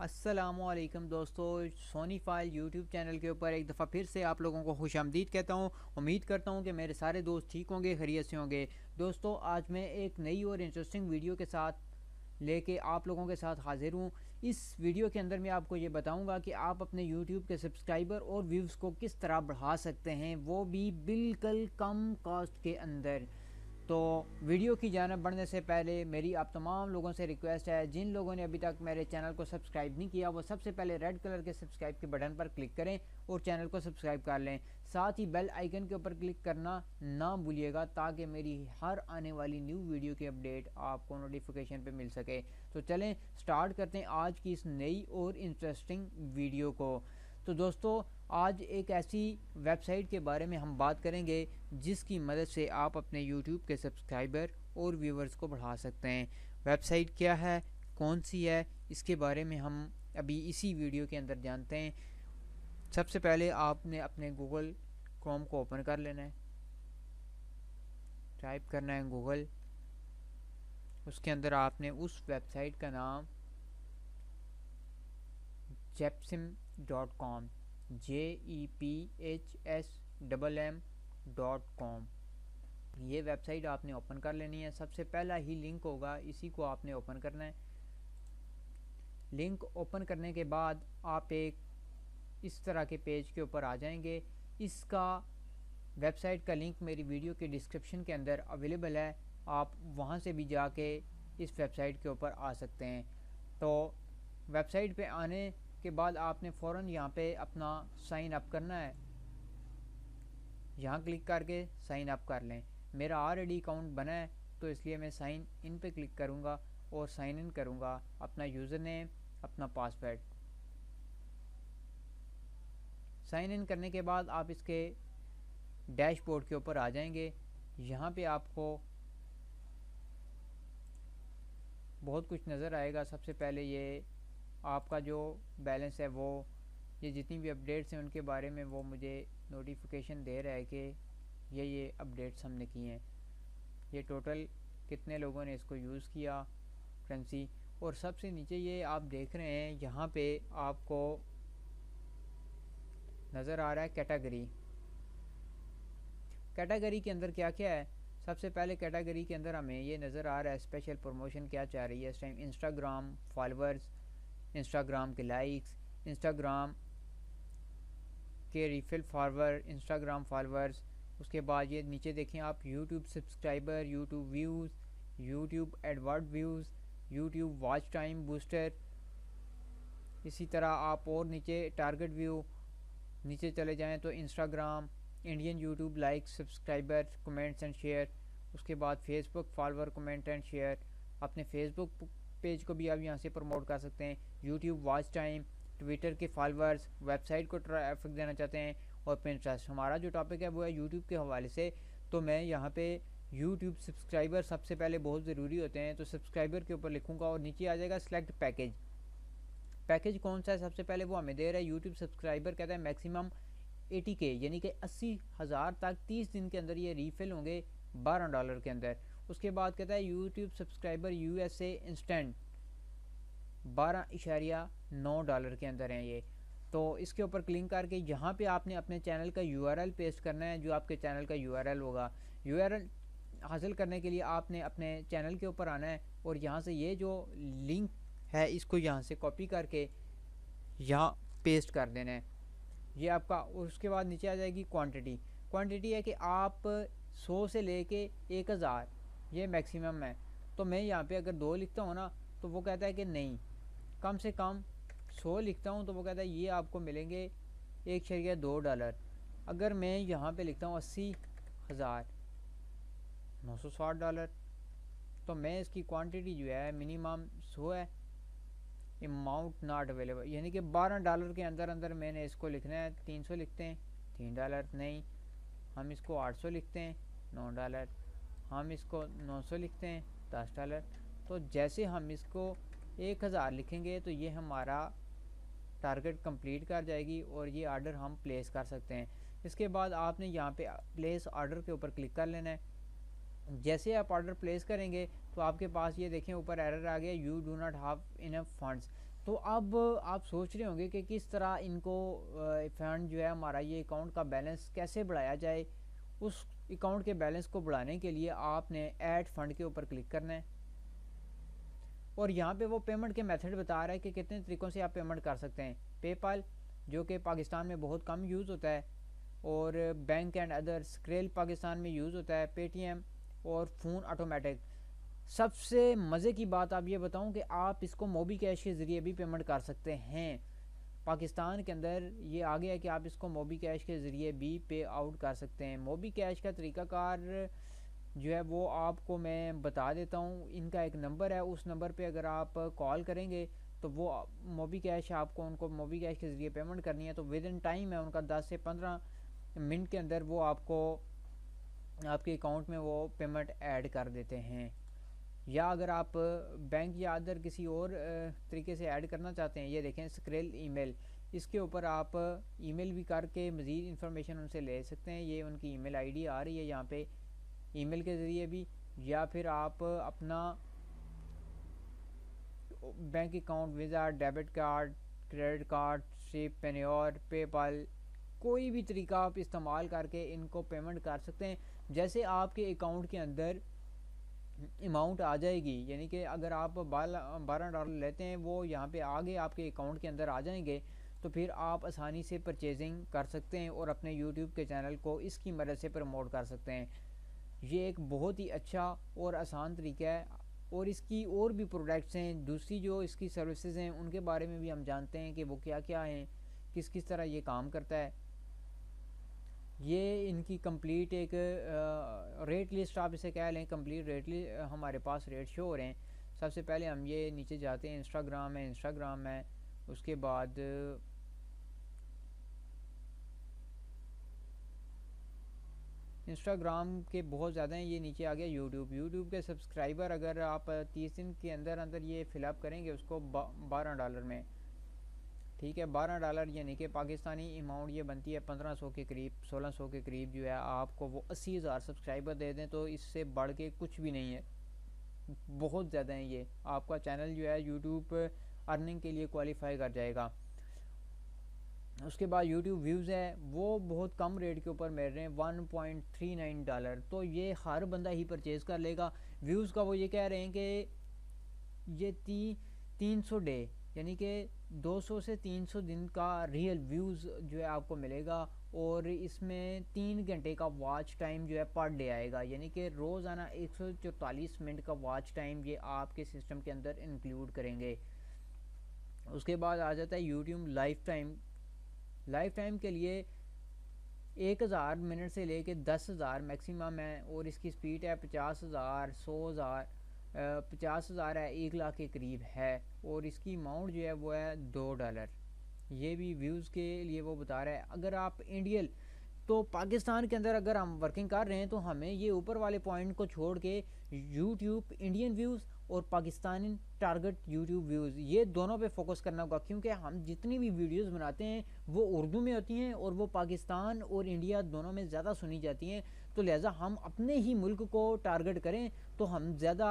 अस्सलामुअलैकुम दोस्तों, Soni file YouTube channel के ऊपर एक दफ़ा फिर से आप लोगों को खुशामदीद कहता हूँ। उम्मीद करता हूँ कि मेरे सारे दोस्त ठीक होंगे, खैरियत से होंगे। दोस्तों, आज मैं एक नई और इंटरेस्टिंग वीडियो के साथ लेके आप लोगों के साथ हाजिर हूँ। इस वीडियो के अंदर मैं आपको ये बताऊंगा कि आप अपने यूट्यूब के सब्सक्राइबर और व्यूज़ को किस तरह बढ़ा सकते हैं, वो भी बिल्कुल कम कॉस्ट के अंदर। तो वीडियो की जानब बढ़ने से पहले मेरी आप तमाम लोगों से रिक्वेस्ट है, जिन लोगों ने अभी तक मेरे चैनल को सब्सक्राइब नहीं किया वो सबसे पहले रेड कलर के सब्सक्राइब के बटन पर क्लिक करें और चैनल को सब्सक्राइब कर लें। साथ ही बेल आइकन के ऊपर क्लिक करना ना भूलिएगा, ताकि मेरी हर आने वाली न्यू वीडियो की अपडेट आपको नोटिफिकेशन पे मिल सके। तो चलें स्टार्ट करते हैं आज की इस नई और इंटरेस्टिंग वीडियो को। तो दोस्तों, आज एक ऐसी वेबसाइट के बारे में हम बात करेंगे जिसकी मदद से आप अपने YouTube के सब्सक्राइबर और व्यूवर्स को बढ़ा सकते हैं। वेबसाइट क्या है, कौन सी है, इसके बारे में हम अभी इसी वीडियो के अंदर जानते हैं। सबसे पहले आपने अपने गूगल क्रोम को ओपन कर लेना है, टाइप करना है गूगल। उसके अंदर आपने उस वेबसाइट का नाम JEPSIM.com JEPHSMM.com ये वेबसाइट आपने ओपन कर लेनी है। सबसे पहला ही लिंक होगा, इसी को आपने ओपन करना है। लिंक ओपन करने के बाद आप एक इस तरह के पेज के ऊपर आ जाएंगे। इसका वेबसाइट का लिंक मेरी वीडियो के डिस्क्रिप्शन के अंदर अवेलेबल है, आप वहां से भी जाके इस वेबसाइट के ऊपर आ सकते हैं। तो वेबसाइट पे आने के बाद आपने फ़ौरन यहाँ पे अपना साइन अप करना है। यहाँ क्लिक करके साइन अप कर लें। मेरा ऑलरेडी अकाउंट बना है, तो इसलिए मैं साइन इन पे क्लिक करूँगा और साइन इन करूँगा अपना यूज़र नेम, अपना पासवर्ड। साइन इन करने के बाद आप इसके डैशबोर्ड के ऊपर आ जाएंगे। यहाँ पे आपको बहुत कुछ नज़र आएगा। सबसे पहले ये आपका जो बैलेंस है, वो ये जितनी भी अपडेट्स हैं उनके बारे में वो मुझे नोटिफिकेशन दे रहा है कि ये अपडेट्स हमने की हैं। ये टोटल कितने लोगों ने इसको यूज़ किया, करेंसी। और सबसे नीचे ये आप देख रहे हैं, यहाँ पे आपको नज़र आ रहा है कैटेगरी। कैटेगरी के अंदर क्या क्या है, सबसे पहले कैटेगरी के अंदर हमें ये नज़र आ रहा है स्पेशल प्रमोशन क्या चाह रही है इस टाइम। इंस्टाग्राम फॉलोअर्स, इंस्टाग्राम के लाइक्स, इंस्टाग्राम के रिफिल फॉरवर्ड, इंस्टाग्राम फॉलोअर्स। उसके बाद ये नीचे देखें आप, YouTube subscriber, YouTube views, YouTube Edward views, YouTube watch time booster. इसी तरह आप और नीचे टारगेट व्यू नीचे चले जाएं तो Instagram, Indian YouTube like, subscriber, comments and share. उसके बाद Facebook follower, comment and share. अपने फेसबुक पेज को भी आप यहाँ से प्रमोट कर सकते हैं। यूट्यूब वॉच टाइम, ट्विटर के फॉलोअर्स, वेबसाइट को ट्रैफिक देना चाहते हैं, और पिंटरेस्ट। हमारा जो टॉपिक है वो है यूट्यूब के हवाले से, तो मैं यहाँ पे यूट्यूब सब्सक्राइबर सबसे पहले बहुत ज़रूरी होते हैं, तो सब्सक्राइबर के ऊपर लिखूँगा और नीचे आ जाएगा सिलेक्ट पैकेज। पैकेज कौन सा है, सबसे पहले वो हमें दे रहा है। यूट्यूब सब्सक्राइबर कहता है मैक्सिमम 80K, यानी कि 80,000 तक 30 दिन के अंदर ये रीफिल होंगे $12 के अंदर। उसके बाद कहता है यूट्यूब सब्सक्राइबर USA इंस्टेंट $12.9 के अंदर हैं ये। तो इसके ऊपर क्लिक करके यहाँ पे आपने अपने चैनल का URL पेस्ट करना है, जो आपके चैनल का URL होगा। URL हासिल करने के लिए आपने अपने चैनल के ऊपर आना है और यहाँ से ये जो लिंक है इसको यहाँ से कॉपी करके यहाँ पेस्ट कर देना है ये आपका। उसके बाद नीचे आ जाएगी क्वांटिटी। क्वांटिटी है कि आप 100 से लेके 1000 ये मैक्सिमम है। तो मैं यहाँ पे अगर 2 लिखता हूँ ना, तो वो कहता है कि नहीं, कम से कम 100 लिखता हूँ तो वो कहता है ये आपको मिलेंगे $1.2। अगर मैं यहाँ पे लिखता हूँ 80,960, तो मैं इसकी क्वांटिटी जो है मिनिमम 100 है। अमाउंट नॉट अवेलेबल, यानी कि $12 के अंदर अंदर मैंने इसको लिखना है। 300 लिखते हैं, $3 नहीं। हम इसको 800 लिखते हैं, $9। हम इसको 900 लिखते हैं, $10। तो जैसे हम इसको 1000 लिखेंगे तो ये हमारा टारगेट कंप्लीट कर जाएगी और ये ऑर्डर हम प्लेस कर सकते हैं। इसके बाद आपने यहाँ पे प्लेस ऑर्डर के ऊपर क्लिक कर लेना है। जैसे आप ऑर्डर प्लेस करेंगे तो आपके पास ये देखें ऊपर एरर आ गया, you do not have enough funds. तो अब आप सोच रहे होंगे कि किस तरह इनको फंड जो है हमारा ये अकाउंट का बैलेंस कैसे बढ़ाया जाए। उस अकाउंट के बैलेंस को बढ़ाने के लिए आपने ऐड फंड के ऊपर क्लिक करना है और यहाँ पे वो पेमेंट के मेथड बता रहा है कि कितने तरीक़ों से आप पेमेंट कर सकते हैं। पेपाल जो कि पाकिस्तान में बहुत कम यूज़ होता है, और बैंक एंड अदर्स स्क्रेल पाकिस्तान में यूज़ होता है, पेटीएम और फ़ोन ऑटोमेटिक। सबसे मज़े की बात आप ये बताऊं कि आप इसको मोबी कैश के ज़रिए भी पेमेंट कर सकते हैं। पाकिस्तान के अंदर ये आ गया है कि आप इसको मोबी कैश के ज़रिए भी पे आउट कर सकते हैं। मोबी कैश का तरीक़ाकार जो है वो आपको मैं बता देता हूँ। इनका एक नंबर है, उस नंबर पे अगर आप कॉल करेंगे तो वो मोबी कैश आपको उनको मोबी कैश के ज़रिए पेमेंट करनी है तो विद इन टाइम है उनका 10 से 15 मिनट के अंदर वो आपको आपके अकाउंट में वो पेमेंट ऐड कर देते हैं। या अगर आप बैंक या अदर किसी और तरीके से ऐड करना चाहते हैं, ये देखें स्क्रेल ईमेल, इसके ऊपर आप ईमेल भी करके मज़ीद इन्फॉर्मेशन उनसे ले सकते हैं। ये उनकी ईमेल आईडी आ रही है यहाँ पे, ईमेल के ज़रिए भी, या फिर आप अपना bank account, Visa, debit card, credit card, सिप, पेन्योर, पेपाल, कोई भी तरीका आप इस्तेमाल करके इनको पेमेंट कर सकते हैं। जैसे आपके अकाउंट के अंदर अमाउंट आ जाएगी, यानी कि अगर आप $12 लेते हैं वो यहाँ पे आगे आपके अकाउंट के अंदर आ जाएंगे, तो फिर आप आसानी से परचेजिंग कर सकते हैं और अपने यूट्यूब के चैनल को इसकी मदद से प्रमोट कर सकते हैं। ये एक बहुत ही अच्छा और आसान तरीका है। और इसकी और भी प्रोडक्ट्स हैं, दूसरी जो इसकी सर्विसेज हैं उनके बारे में भी हम जानते हैं कि वो क्या क्या हैं, किस किस तरह ये काम करता है। ये इनकी कंप्लीट एक रेट लिस्ट आप इसे कह लें, कंप्लीट रेट लिस्ट हमारे पास रेट शो हो रहे हैं। सबसे पहले हम ये नीचे जाते हैं, इंस्टाग्राम है, उसके बाद इंस्टाग्राम के बहुत ज़्यादा हैं। ये नीचे आ गया यूट्यूब के सब्सक्राइबर अगर आप 30 दिन के अंदर अंदर ये फिलअप करेंगे उसको $12 में, ठीक है, $12 यानी कि पाकिस्तानी अमाउंट ये बनती है 1500 के करीब, 1600 के करीब जो है। आपको वो 80,000 सब्सक्राइबर दे दें तो इससे बढ़ के कुछ भी नहीं है, बहुत ज़्यादा है। ये आपका चैनल जो है यूट्यूब अर्निंग के लिए क्वालिफाई कर जाएगा। उसके बाद यूट्यूब व्यूज़ है वो बहुत कम रेट के ऊपर मिल रहे हैं, $1.39, तो ये हर बंदा ही परचेज़ कर लेगा। व्यूज़ का वो ये कह रहे हैं कि ये 300 डे यानी कि 200 से 300 दिन का रियल व्यूज़ जो है आपको मिलेगा, और इसमें 3 घंटे का वॉच टाइम जो है पर डे आएगा, यानी कि रोज़ाना 144 मिनट का वॉच टाइम ये आपके सिस्टम के अंदर इंक्लूड करेंगे। उसके बाद आ जाता है यूट्यूब लाइफ टाइम के लिए 1000 मिनट से लेके 10,000 मैक्सिमम है, और इसकी स्पीड है 50,000, 100,000, 50,000 है, 1 लाख के करीब है, और इसकी अमाउंट जो है वो है $2। ये भी व्यूज़ के लिए वो बता रहा है। अगर आप इंडियन तो पाकिस्तान के अंदर अगर हम वर्किंग कर रहे हैं तो हमें ये ऊपर वाले पॉइंट को छोड़ के यूट्यूब इंडियन व्यूज़ और पाकिस्तानी टारगेट यूट्यूब व्यूज़ ये दोनों पे फोकस करना होगा, क्योंकि हम जितनी भी वीडियोस बनाते हैं वो उर्दू में होती हैं और वो पाकिस्तान और इंडिया दोनों में ज़्यादा सुनी जाती हैं। तो लिहाजा हम अपने ही मुल्क को टारगेट करें तो हम ज़्यादा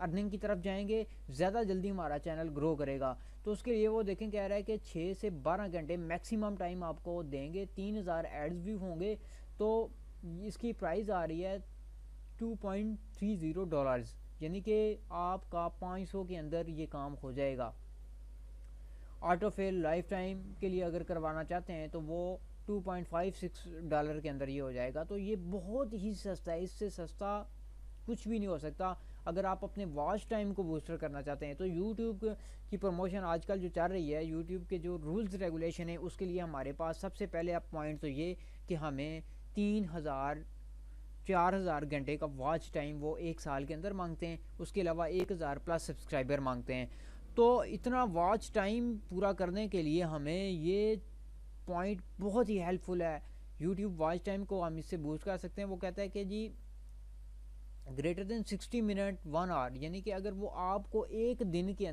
अर्निंग की तरफ जाएंगे, ज़्यादा जल्दी हमारा चैनल ग्रो करेगा। तो उसके लिए वो देखें कह रहा है कि 6 से 12 घंटे मैक्सिमम टाइम आपको देंगे, 3000 एड्स भी होंगे। तो इसकी प्राइस आ रही है $2.30, यानी कि आपका 500 के अंदर ये काम हो जाएगा। ऑटोफिल लाइफ टाइम के लिए अगर करवाना चाहते हैं तो वो $2.56 के अंदर ये हो जाएगा। तो ये बहुत ही सस्ता है, इससे सस्ता कुछ भी नहीं हो सकता। अगर आप अपने वॉच टाइम को बूस्टर करना चाहते हैं तो यूट्यूब की प्रमोशन आजकल जो चल रही है, यूट्यूब के जो रूल्स रेगुलेशन है उसके लिए हमारे पास सबसे पहले आप पॉइंट तो ये कि हमें 4,000 घंटे का वॉच टाइम वो 1 साल के अंदर मांगते हैं। उसके अलावा 1,000 प्लस सब्सक्राइबर मांगते हैं। तो इतना वॉच टाइम पूरा करने के लिए हमें ये पॉइंट बहुत ही हेल्पफुल है। यूट्यूब वॉच टाइम को हम इससे बूस्ट कर सकते हैं। वो कहता है कि जी ग्रेटर देन 60 मिनट 1 आवर, यानी कि अगर वो आपको एक दिन के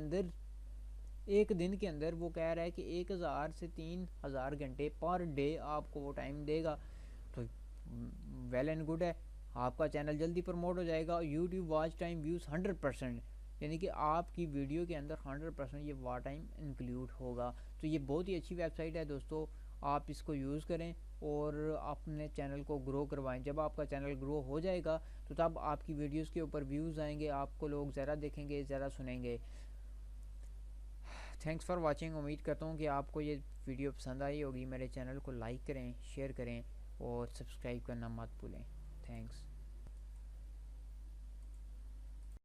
अंदर वो कह रहा है कि 1,000 से 3,000 घंटे पर डे आपको वो टाइम देगा तो वेल एंड गुड है, आपका चैनल जल्दी प्रमोट हो जाएगा। यूट्यूब वॉच टाइम व्यूज़ 100%, यानी कि आपकी वीडियो के अंदर 100% ये वॉच टाइम इंक्लूड होगा। तो ये बहुत ही अच्छी वेबसाइट है दोस्तों, आप इसको यूज़ करें और अपने चैनल को ग्रो करवाएं। जब आपका चैनल ग्रो हो जाएगा तो तब आपकी वीडियोस के ऊपर व्यूज़ आएंगे, आपको लोग ज़्यादा देखेंगे, ज़्यादा सुनेंगे। Thanks for watching. उम्मीद करता हूँ कि आपको ये वीडियो पसंद आई होगी। मेरे चैनल को लाइक करें, शेयर करें और सब्सक्राइब करना मत भूलें। थैंक्स।